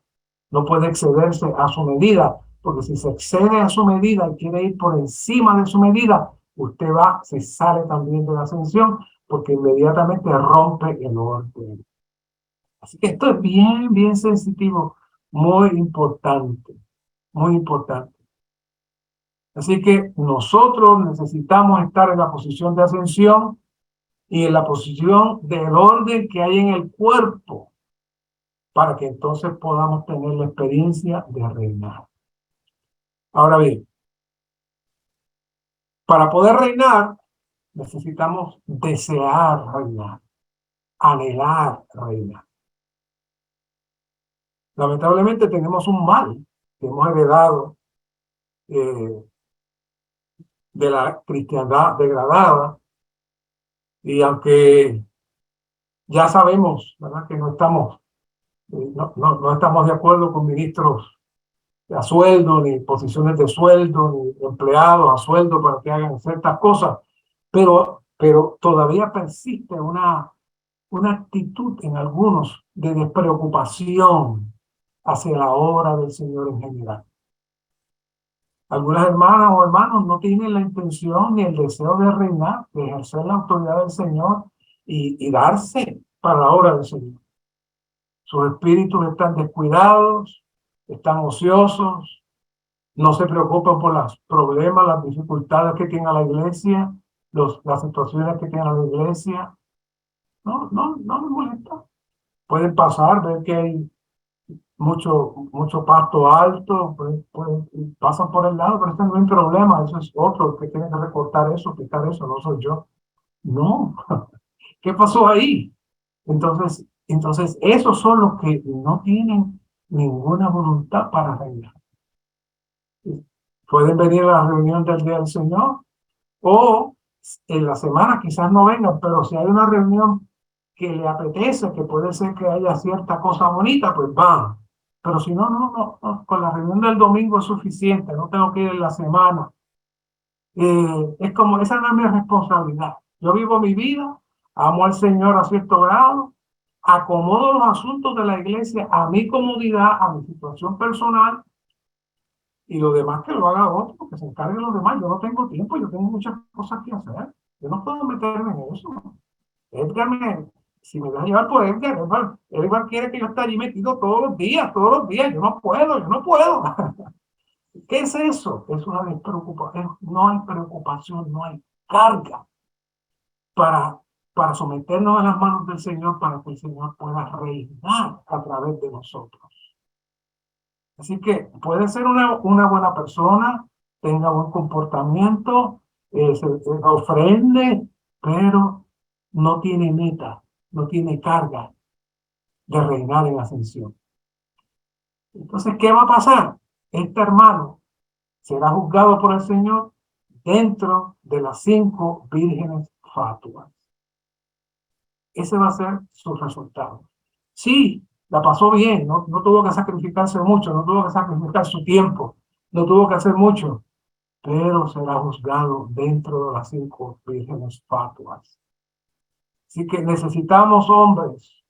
No puede excederse a su medida, porque si se excede a su medida y quiere ir por encima de su medida, usted se sale también de la ascensión, porque inmediatamente rompe el orden. Así que esto es bien, bien sensitivo, muy importante, muy importante. Así que nosotros necesitamos estar en la posición de ascensión y en la posición del orden que hay en el cuerpo, para que entonces podamos tener la experiencia de reinar. Ahora bien, para poder reinar, necesitamos desear reinar, anhelar reinar. Lamentablemente tenemos un mal que hemos heredado de la cristiandad degradada, y aunque ya sabemos, ¿verdad?, que no estamos de acuerdo con ministros a sueldo, ni posiciones de sueldo, ni empleados a sueldo para que hagan ciertas cosas, pero todavía persiste una actitud en algunos de despreocupación hacia la obra del Señor en general. Algunas hermanas o hermanos no tienen la intención ni el deseo de reinar, de ejercer la autoridad del Señor y darse para la obra del Señor. Sus espíritus están descuidados, están ociosos, no se preocupan por los problemas, las dificultades que tiene la iglesia, las situaciones que tiene la iglesia. No me molesta. Pueden pasar, ver que hay mucho pasto alto, pues pasan por el lado, pero no hay problema, eso es otro que tiene que recortar eso, quitar eso, no soy yo. No, ¿qué pasó ahí? Entonces esos son los que no tienen ninguna voluntad para reinar. Pueden venir a la reunión del Día del Señor, o en la semana quizás no vengan, pero si hay una reunión que le apetece, que puede ser que haya cierta cosa bonita, pues van. Pero si no, con la reunión del domingo es suficiente, no tengo que ir en la semana. Es como, esa no es mi responsabilidad. Yo vivo mi vida, amo al Señor a cierto grado, acomodo los asuntos de la iglesia a mi comodidad, a mi situación personal, y lo demás que lo haga otro, que se encargue de los demás. Yo no tengo tiempo, yo tengo muchas cosas que hacer. Yo no puedo meterme en eso. Si me voy a llevar por Edgar quiere que yo esté allí metido todos los días. Yo no puedo. ¿Qué es eso? Es una despreocupación. No hay preocupación, no hay carga para someternos a las manos del Señor, para que el Señor pueda reinar a través de nosotros. Así que puede ser una buena persona, tenga buen comportamiento, se ofrende, pero no tiene meta, no tiene carga de reinar en ascensión. Entonces, ¿qué va a pasar? Este hermano será juzgado por el Señor dentro de las 5 vírgenes fatuas. Ese va a ser su resultado. Sí, la pasó bien, no tuvo que sacrificarse mucho, no tuvo que sacrificar su tiempo, no tuvo que hacer mucho, pero será juzgado dentro de las 5 vírgenes fatuas. Así que necesitamos hombres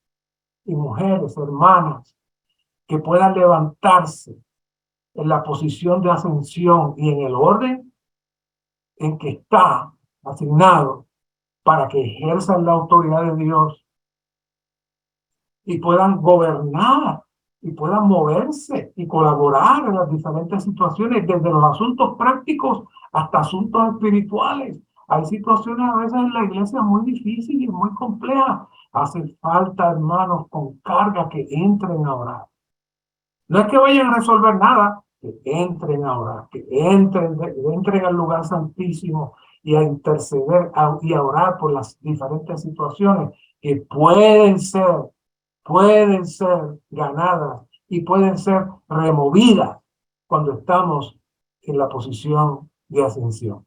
y mujeres, hermanas, que puedan levantarse en la posición de ascensión y en el orden en que está asignado para que ejerzan la autoridad de Dios y puedan gobernar y puedan moverse y colaborar en las diferentes situaciones, desde los asuntos prácticos hasta asuntos espirituales. Hay situaciones a veces en la iglesia muy difíciles, muy complejas. Hace falta, hermanos, con carga que entren a orar. No es que vayan a resolver nada, que entren a orar, que entren al lugar santísimo y a interceder y a orar por las diferentes situaciones que pueden ser ganadas y pueden ser removidas cuando estamos en la posición de ascensión.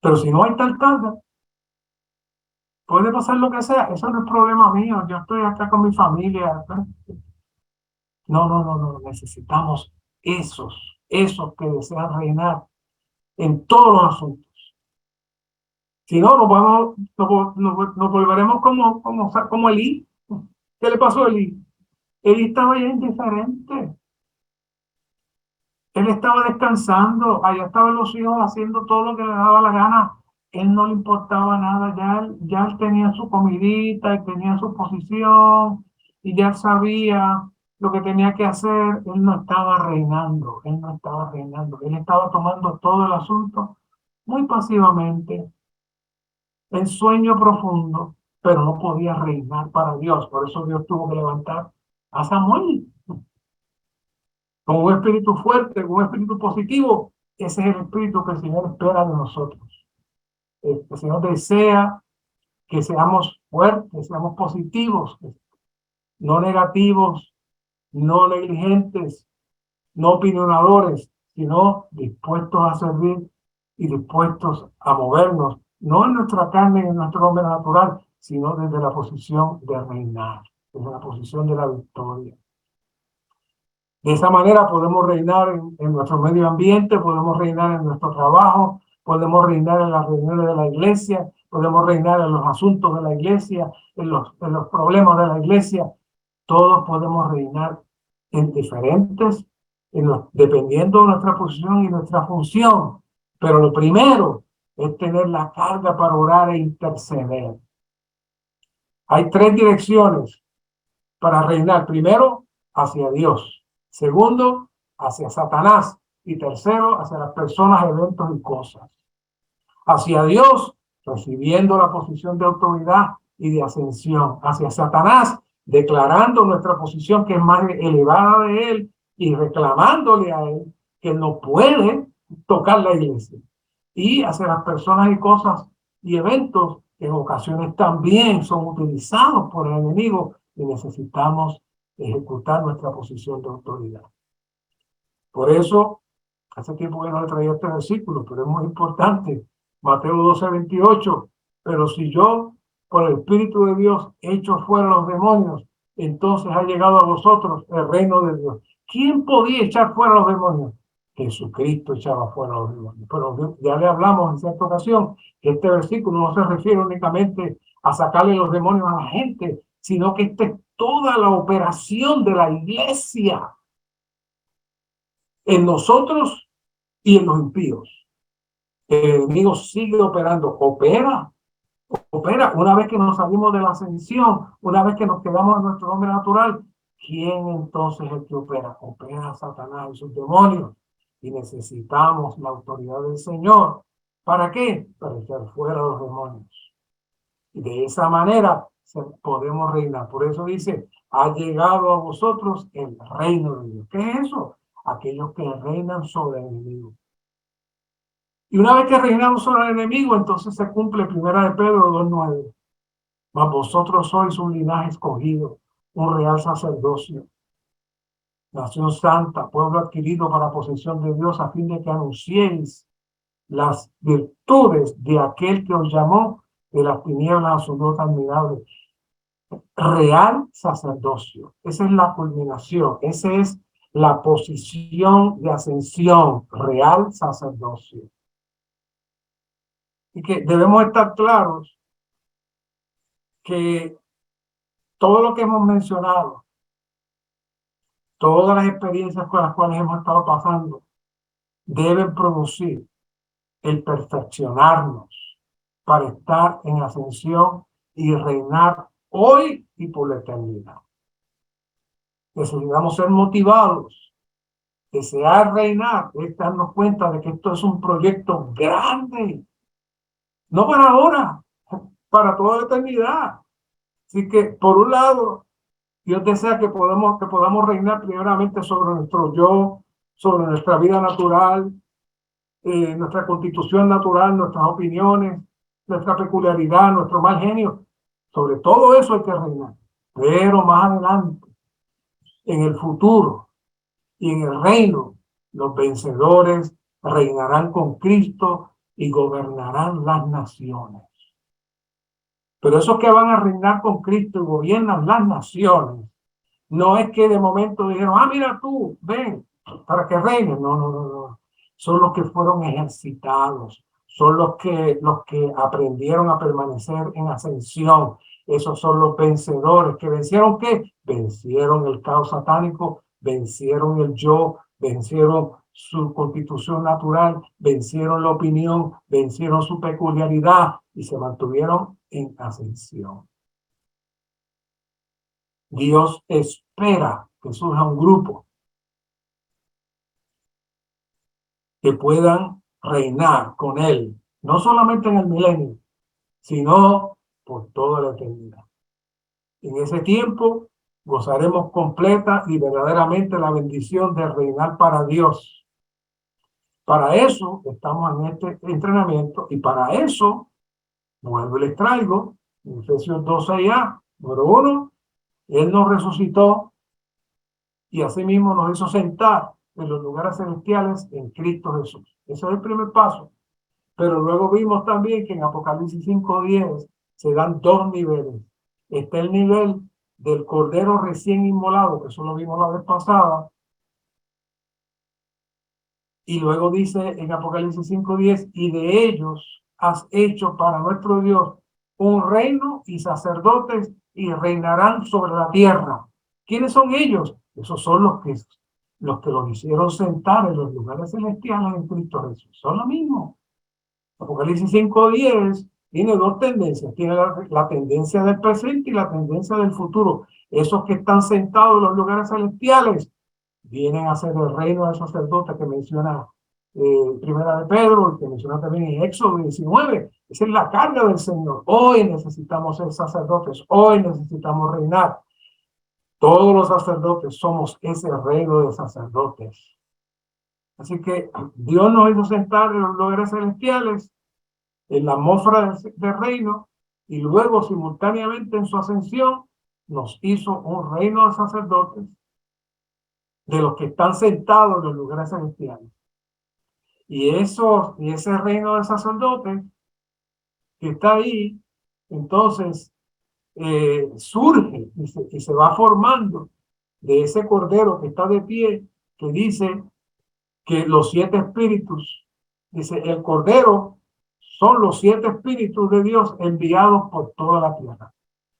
Pero si no hay tal carga, puede pasar lo que sea. Eso no es problema mío. Yo estoy acá con mi familia. No. Necesitamos esos que desean reinar en todos los asuntos. Si no, nos volveremos como Elí. ¿Qué le pasó a Elí? Elí estaba ya indiferente. Él estaba descansando. Allá estaban los hijos haciendo todo lo que le daba la gana. Él no le importaba nada. Ya él tenía su comidita y tenía su posición y ya sabía lo que tenía que hacer. Él no estaba reinando. Él estaba tomando todo el asunto muy pasivamente, en sueño profundo, pero no podía reinar para Dios. Por eso Dios tuvo que levantar a Samuel con un espíritu fuerte, con un espíritu positivo. Ese es el espíritu que el Señor espera de nosotros. El Señor desea que seamos fuertes, seamos positivos, no negativos, no negligentes, no opinionadores, sino dispuestos a servir y dispuestos a movernos, no en nuestra carne, en nuestro hombre natural, sino desde la posición de reinar, desde la posición de la victoria. De esa manera podemos reinar en nuestro medio ambiente, podemos reinar en nuestro trabajo, podemos reinar en las reuniones de la iglesia, podemos reinar en los asuntos de la iglesia, en los problemas de la iglesia. Todos podemos reinar en diferentes, dependiendo de nuestra posición y nuestra función. Pero lo primero es tener la carga para orar e interceder. Hay 3 direcciones para reinar. Primero, hacia Dios. Segundo, hacia Satanás. Y tercero, hacia las personas, eventos y cosas. Hacia Dios, recibiendo la posición de autoridad y de ascensión. Hacia Satanás, declarando nuestra posición que es más elevada de él y reclamándole a él que no puede tocar la iglesia. Y hacia las personas y cosas y eventos que en ocasiones también son utilizados por el enemigo y necesitamos ejecutar nuestra posición de autoridad. Por eso, hace tiempo que no le traía este versículo, pero es muy importante. Mateo 12:28. Pero si yo, por el Espíritu de Dios, echo fuera los demonios, entonces ha llegado a vosotros el reino de Dios. ¿Quién podía echar fuera los demonios? Jesucristo echaba fuera los demonios. Pero ya le hablamos en cierta ocasión que este versículo no se refiere únicamente a sacarle los demonios a la gente, sino que esta es toda la operación de la iglesia en nosotros y en los impíos. El enemigo sigue operando, opera. Una vez que nos salimos de la ascensión, una vez que nos quedamos en nuestro hombre natural, ¿quién entonces es el que opera? Opera Satanás y sus demonios. Y necesitamos la autoridad del Señor. ¿Para qué? Para echar fuera los demonios. Y de esa manera podemos reinar. Por eso dice, ha llegado a vosotros el reino de Dios. ¿Qué es eso? Aquellos que reinan sobre el enemigo. Y una vez que reinamos sobre el enemigo, entonces se cumple 1 Pedro 2:9. Mas vosotros sois un linaje escogido, un real sacerdocio, nación santa, pueblo adquirido para posesión de Dios, a fin de que anunciéis las virtudes de aquel que os llamó de las tinieblas a su luz admirable. Real sacerdocio. Esa es la culminación. Esa es la posición de ascensión. Real sacerdocio. Y que debemos estar claros que todo lo que hemos mencionado, todas las experiencias con las cuales hemos estado pasando, deben producir el perfeccionarnos para estar en ascensión y reinar hoy y por la eternidad. Necesitamos ser motivados, desear reinar, es darnos cuenta de que esto es un proyecto grande, no para ahora, para toda la eternidad. Así que, por un lado, Dios desea que podamos reinar primeramente sobre nuestro yo, sobre nuestra vida natural, nuestra constitución natural, nuestras opiniones, nuestra peculiaridad, nuestro mal genio. Sobre todo eso hay que reinar. Pero más adelante, en el futuro y en el reino, los vencedores reinarán con Cristo y gobernarán las naciones. Pero esos que van a reinar con Cristo y gobiernan las naciones, no es que de momento dijeron, mira tú, ven, para que reinen. No, no, no, no. Son los que fueron ejercitados, son los que aprendieron a permanecer en ascensión. Esos son los vencedores. ¿Que vencieron qué? Vencieron el caos satánico, vencieron el yo, vencieron su constitución natural, vencieron la opinión, vencieron su peculiaridad y se mantuvieron en ascensión. Dios espera que surja un grupo que puedan reinar con Él, no solamente en el milenio, sino por toda la eternidad. En ese tiempo gozaremos completa y verdaderamente la bendición de reinar para Dios. Para eso estamos en este entrenamiento y para eso, vuelvo y les traigo, en Efesios 2:6a, número 1, Él nos resucitó y asimismo nos hizo sentar en los lugares celestiales en Cristo Jesús. Ese es el primer paso. Pero luego vimos también que en Apocalipsis 5:10 se dan dos niveles. Está el nivel del Cordero recién inmolado, que eso lo vimos la vez pasada. Y luego dice en Apocalipsis 5:10, y de ellos has hecho para nuestro Dios un reino y sacerdotes y reinarán sobre la tierra. ¿Quiénes son ellos? Esos son los que los hicieron sentar en los lugares celestiales en Cristo Jesús. Son lo mismo. Apocalipsis 5:10 tiene dos tendencias. Tiene la tendencia del presente y la tendencia del futuro. Esos que están sentados en los lugares celestiales vienen a ser el reino de sacerdotes que menciona Primera de Pedro, y que menciona también en Éxodo 19. Esa es la carga del Señor. Hoy necesitamos ser sacerdotes, hoy necesitamos reinar. Todos los sacerdotes somos ese reino de sacerdotes. Así que Dios nos hizo sentar en los lugares celestiales, en la atmósfera del reino, y luego simultáneamente en su ascensión nos hizo un reino de sacerdotes de los que están sentados en los lugares celestiales. Y ese reino de sacerdotes que está ahí, entonces surge y se va formando de ese cordero que está de pie, que dice que los 7 espíritus, dice el cordero son los 7 espíritus de Dios enviados por toda la tierra.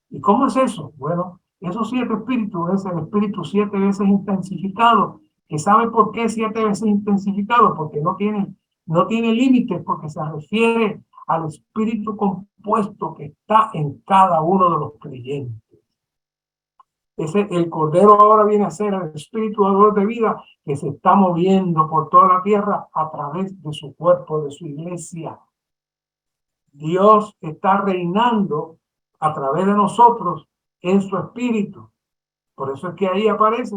¿Y cómo es eso? Bueno, esos 7 espíritus es el espíritu 7 veces intensificado. ¿Que sabe por qué 7 veces intensificado? Porque no tiene límites, porque se refiere al espíritu compuesto que está en cada uno de los creyentes. El Cordero ahora viene a ser el espíritu de vida que se está moviendo por toda la tierra a través de su cuerpo, de su iglesia. Dios está reinando a través de nosotros en su espíritu. Por eso es que ahí aparece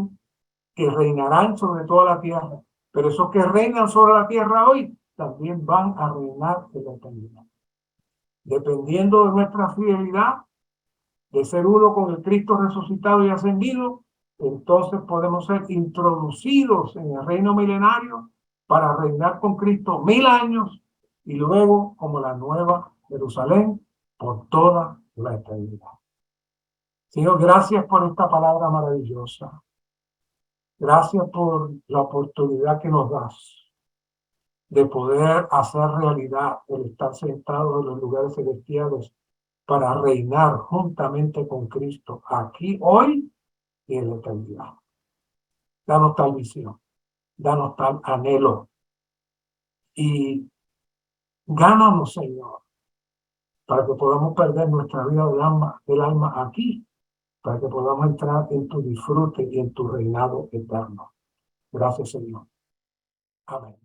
que reinarán sobre toda la tierra. Pero esos que reinan sobre la tierra hoy también van a reinar en la eternidad. Dependiendo de nuestra fidelidad, de ser uno con el Cristo resucitado y ascendido, entonces podemos ser introducidos en el reino milenario para reinar con Cristo 1000 años y luego como la nueva Jerusalén por toda la eternidad. Señor, gracias por esta palabra maravillosa. Gracias por la oportunidad que nos das de poder hacer realidad el estar sentado en los lugares celestiales para reinar juntamente con Cristo aquí, hoy y en la eternidad. Danos tal visión, danos tal anhelo y gánanos, Señor, para que podamos perder nuestra vida del alma aquí, para que podamos entrar en tu disfrute y en tu reinado eterno. Gracias, Señor. Amén.